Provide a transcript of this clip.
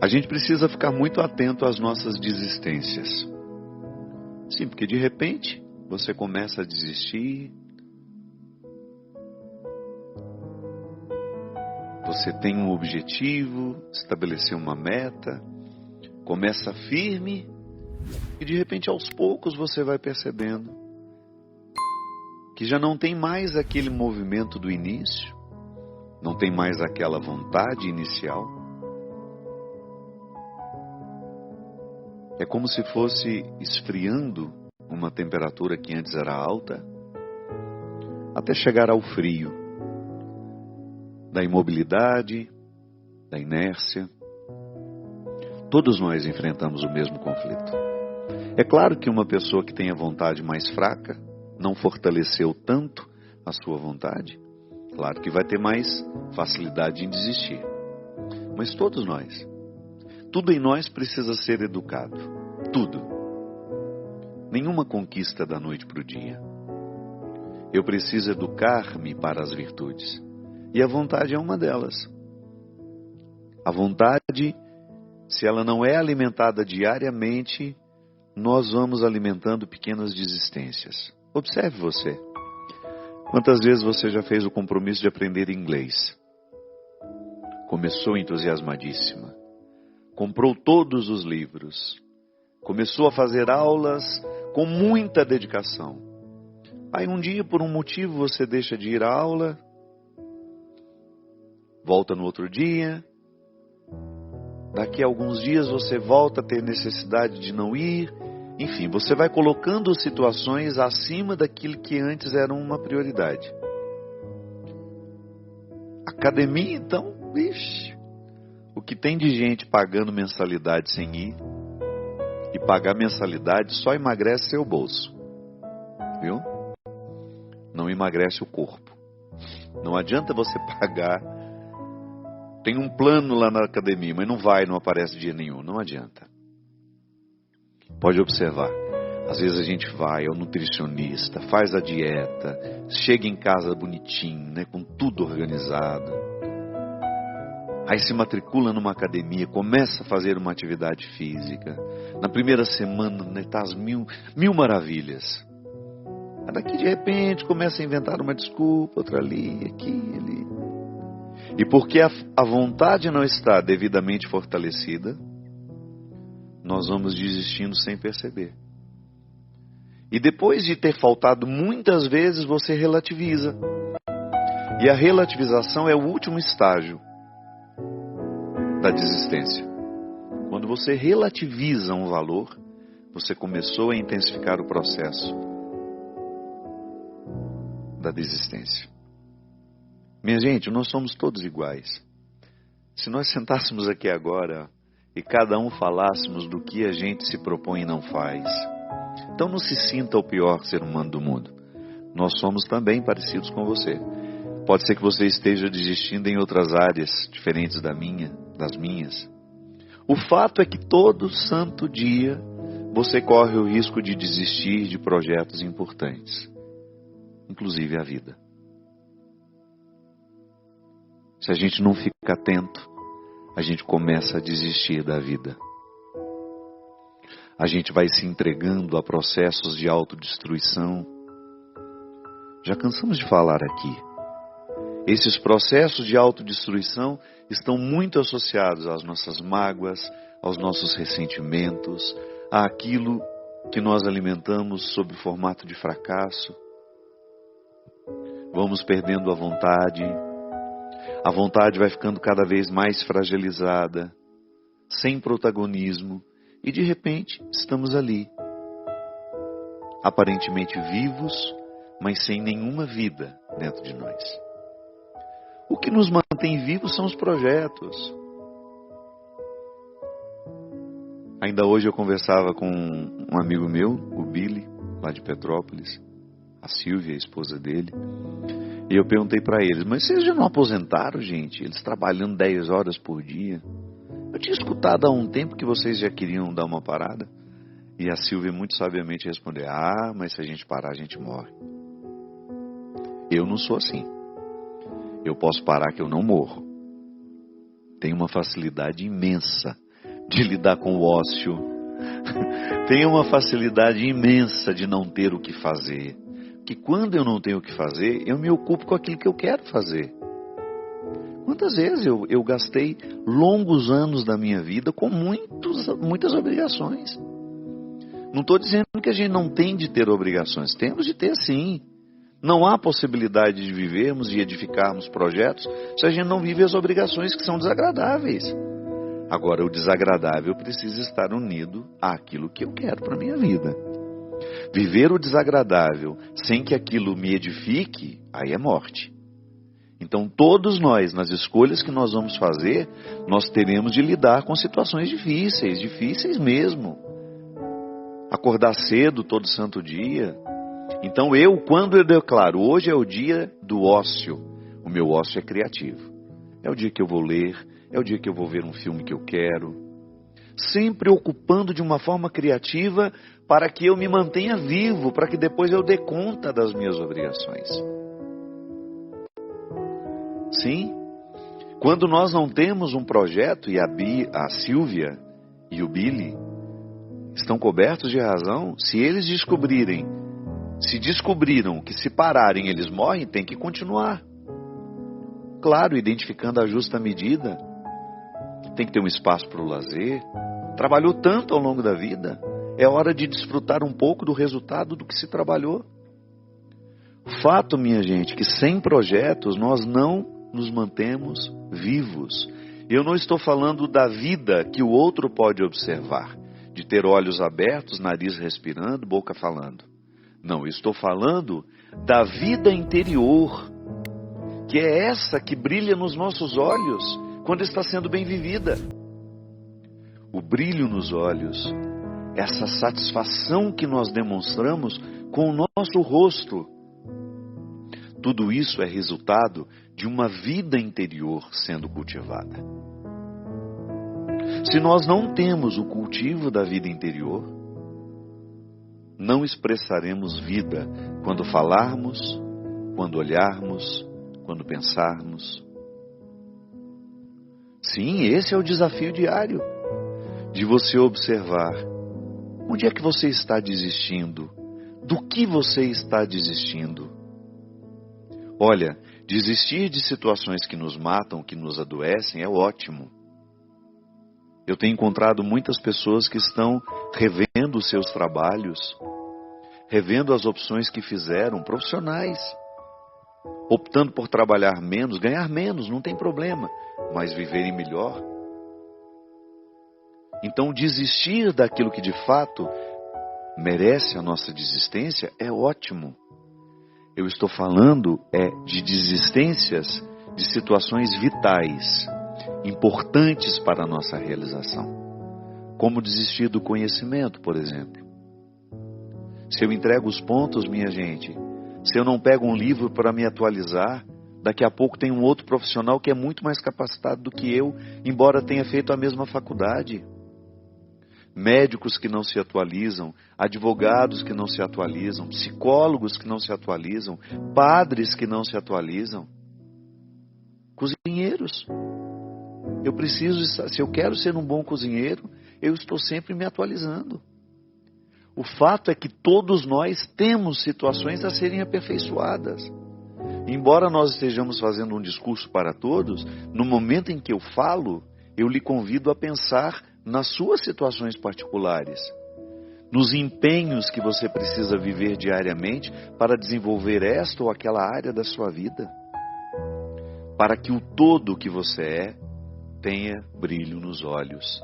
A gente precisa ficar muito atento às nossas desistências. Sim, porque de repente você começa a desistir. Você tem um objetivo, estabeleceu uma meta, começa firme e de repente aos poucos você vai percebendo que já não tem mais aquele movimento do início, não tem mais aquela vontade inicial. É como se fosse esfriando uma temperatura que antes era alta, até chegar ao frio, da imobilidade, da inércia. Todos nós enfrentamos o mesmo conflito. É claro que uma pessoa que tem a vontade mais fraca, não fortaleceu tanto a sua vontade, claro que vai ter mais facilidade em desistir. Mas todos nós, tudo em nós precisa ser educado. Tudo. Nenhuma conquista da noite para o dia. Eu preciso educar-me para as virtudes. E a vontade é uma delas. A vontade, se ela não é alimentada diariamente, nós vamos alimentando pequenas desistências. Observe você. Quantas vezes você já fez o compromisso de aprender inglês? Começou entusiasmadíssima. Comprou todos os livros. Começou a fazer aulas com muita dedicação. Aí um dia, por um motivo, você deixa de ir à aula, volta no outro dia, daqui a alguns dias você volta a ter necessidade de não ir, enfim, você vai colocando situações acima daquilo que antes era uma prioridade. Academia, então, vixe, o que tem de gente pagando mensalidade sem ir, e pagar mensalidade só emagrece seu bolso, viu? Não emagrece o corpo. Não adianta você pagar. Tem um plano lá na academia, mas não aparece dia nenhum. Não adianta. Pode observar. Às vezes a gente vai ao nutricionista, faz a dieta, chega em casa bonitinho, né, com tudo organizado. Aí se matricula numa academia, começa a fazer uma atividade física. Na primeira semana, né, tá às mil maravilhas. Aí daqui de repente começa a inventar uma desculpa, outra ali, aqui, ali. E porque a vontade não está devidamente fortalecida, nós vamos desistindo sem perceber. E depois de ter faltado muitas vezes, você relativiza. E a relativização é o último estágio da desistência. Quando você relativiza um valor, você começou a intensificar o processo da desistência. Minha gente, nós somos todos iguais. Se nós sentássemos aqui agora e cada um falássemos do que a gente se propõe e não faz, então não se sinta o pior ser humano do mundo. Nós somos também parecidos com você. Pode ser que você esteja desistindo em outras áreas diferentes das minhas. O fato é que todo santo dia você corre o risco de desistir de projetos importantes, inclusive a vida. Se a gente não fica atento, a gente começa a desistir da vida. A gente vai se entregando a processos de autodestruição. Já cansamos de falar aqui. Esses processos de autodestruição estão muito associados às nossas mágoas, aos nossos ressentimentos, àquilo que nós alimentamos sob o formato de fracasso. Vamos perdendo a vontade. A vontade vai ficando cada vez mais fragilizada, sem protagonismo, e de repente estamos ali, aparentemente vivos, mas sem nenhuma vida dentro de nós. O que nos mantém vivos são os projetos. Ainda hoje eu conversava com um amigo meu, o Billy, lá de Petrópolis, a Silvia, a esposa dele, e eu perguntei para eles, mas vocês já não aposentaram, gente? Eles trabalhando 10 horas por dia. Eu tinha escutado há um tempo que vocês já queriam dar uma parada. E a Silvia muito sabiamente respondeu, mas se a gente parar, a gente morre. Eu não sou assim. Eu posso parar que eu não morro. Tenho uma facilidade imensa de lidar com o ócio. Tenho uma facilidade imensa de não ter o que fazer. Que quando eu não tenho o que fazer, eu me ocupo com aquilo que eu quero fazer. Quantas vezes eu gastei longos anos da minha vida com muitas obrigações. Não estou dizendo que a gente não tem de ter obrigações. Temos de ter, sim. Não há possibilidade de vivermos e edificarmos projetos se a gente não vive as obrigações que são desagradáveis. Agora, o desagradável precisa estar unido àquilo que eu quero para a minha vida. Viver o desagradável sem que aquilo me edifique, aí é morte. Então, todos nós, nas escolhas que nós vamos fazer, nós teremos de lidar com situações difíceis, difíceis mesmo. Acordar cedo todo santo dia. Então, quando eu declaro, hoje é o dia do ócio, o meu ócio é criativo. É o dia que eu vou ler, é o dia que eu vou ver um filme que eu quero. Sempre ocupando de uma forma criativa para que eu me mantenha vivo, para que depois eu dê conta das minhas obrigações. Sim, quando nós não temos um projeto, e a Silvia e o Billy estão cobertos de razão, se eles descobriram que se pararem eles morrem, tem que continuar. Claro, identificando a justa medida. Tem que ter um espaço para o lazer. Trabalhou tanto ao longo da vida, é hora de desfrutar um pouco do resultado do que se trabalhou. Fato, minha gente, que sem projetos nós não nos mantemos vivos. Eu não estou falando da vida que o outro pode observar, de ter olhos abertos, nariz respirando, boca falando. Não, eu estou falando da vida interior, que é essa que brilha nos nossos olhos quando está sendo bem vivida. O brilho nos olhos, essa satisfação que nós demonstramos com o nosso rosto. Tudo isso é resultado de uma vida interior sendo cultivada. Se nós não temos o cultivo da vida interior, não expressaremos vida quando falarmos, quando olharmos, quando pensarmos. Sim, esse é o desafio diário, de você observar onde é que você está desistindo, do que você está desistindo. Olha, desistir de situações que nos matam, que nos adoecem, é ótimo. Eu tenho encontrado muitas pessoas que estão revendo os seus trabalhos, revendo as opções que fizeram, profissionais, optando por trabalhar menos, ganhar menos, não tem problema, mas viverem melhor. Então, desistir daquilo que de fato merece a nossa desistência é ótimo. Eu estou falando de desistências de situações vitais, importantes para a nossa realização. Como desistir do conhecimento, por exemplo. Se eu entrego os pontos, minha gente, se eu não pego um livro para me atualizar, daqui a pouco tem um outro profissional que é muito mais capacitado do que eu, embora tenha feito a mesma faculdade. Médicos que não se atualizam, advogados que não se atualizam, psicólogos que não se atualizam, padres que não se atualizam, cozinheiros. Se eu quero ser um bom cozinheiro, eu estou sempre me atualizando. O fato é que todos nós temos situações a serem aperfeiçoadas. Embora nós estejamos fazendo um discurso para todos, no momento em que eu falo, eu lhe convido a pensar nas suas situações particulares, nos empenhos que você precisa viver diariamente para desenvolver esta ou aquela área da sua vida, para que o todo que você é tenha brilho nos olhos.